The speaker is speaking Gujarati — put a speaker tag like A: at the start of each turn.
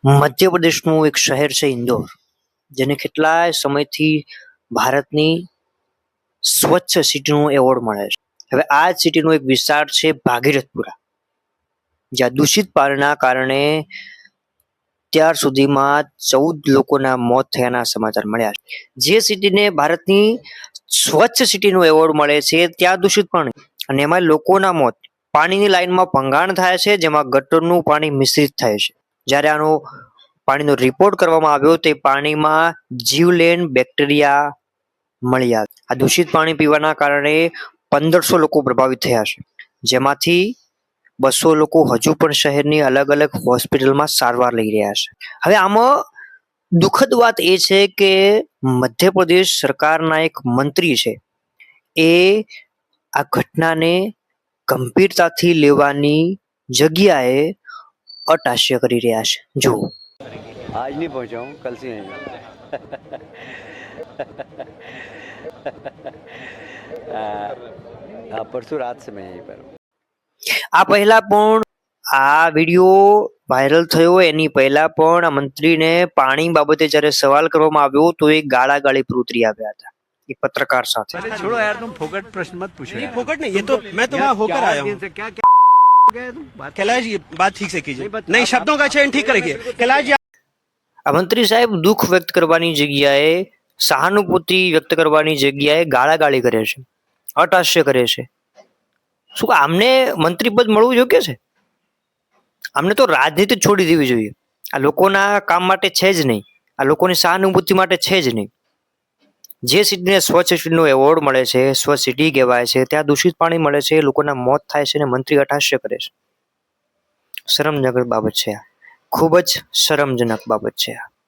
A: મધ્યપ્રદેશનું એક શહેર છે ઇન્દોર, જેને કેટલાય સમયથી ભારતની સ્વચ્છ સિટીનો એવોર્ડ મળે છે. હવે આ સિટીનો એક વિસ્તાર છે ભાગીરથપુરા, જ્યાં દૂષિત પાણીના કારણે ત્યાર સુધીમાં 14 લોકોના મોત થયાના સમાચાર મળ્યા છે. જે સિટીને ભારતની સ્વચ્છ સિટીનો એવોર્ડ મળે છે ત્યાં દૂષિત પાણી, અને એમાં લોકોના મોત. પાણીની લાઈનમાં ભંગાણ થાય છે, જેમાં ગટરનું પાણી મિશ્રિત થાય છે. જ્યારે આનો પાણીનો રિપોર્ટ કરવામાં આવ્યો તે પાણીમાં જીવલેણ બેક્ટેરિયા મળી આવ્યા. આ દૂષિત પાણી પીવાના કારણે 1500 લોકો પ્રભાવિત થયા છે, જેમાંથી 200 લોકો હજુ પણ શહેરની અલગ અલગ હોસ્પિટલમાં સારવાર લઈ રહ્યા છે. હવે આમાં દુઃખદ વાત એ છે કે મધ્યપ્રદેશ સરકારના એક મંત્રી છે, એ આ ઘટનાને ગંભીરતાથી લેવાની જગ્યાએ અટાશ્ય કરી રહ્યા છે. જુઓ,
B: आज नहीं पहुंचा हूँ, कल से आएगा। परसों रात से मैं यहीं पर हूँ।
A: આ પહેલા પણ આ વિડીયો વાયરલ થયો એની પહેલા પણ આ મંત્રીને પાણી બાબતે જ્યારે સવાલ કરવામાં આવ્યો તો એ ગાળાગાળી પર ઉતરી આવ્યા હતા એક પત્રકાર સાથે.
B: अरे छोड़ो यार, तुम फोकट प्रश्न मत पूछो।
C: नहीं फोकट नहीं, ये तो मैं तो वहाँ होकर आया हूँ।
B: क्या गए तुम बात
C: कैलाश ये बात ठीक से कीजिए, नहीं शब्दों का चयन ठीक रखिए। कैलाश जी
A: આ મંત્રી સાહેબ દુઃખ વ્યક્ત કરવાની જગ્યાએ, સહાનુભૂતિ વ્યક્ત કરવાની જગ્યાએ ગાળાગાળી કરે છે, અટાશ્ય કરે છે. શું આમને મંત્રી પદ મળવું યોગ્ય છે? આમને તો રાજનીતિ છોડી દેવી જોઈએ. આ લોકોના કામ માટે છે જ નહીં, આ લોકોની સહાનુભૂતિ માટે છે જ નહીં. જે સિટીને સ્વચ્છ સિટીનો એવોર્ડ મળે છે, સ્વચ્છ સિટી કહેવાય છે, ત્યાં દૂષિત પાણી મળે છે, લોકોના મોત થાય છે અને મંત્રી અટાશ્ય કરે છે. શરમજનક બાબત છે, આ ખૂબ જ શરમજનક બાબત છે.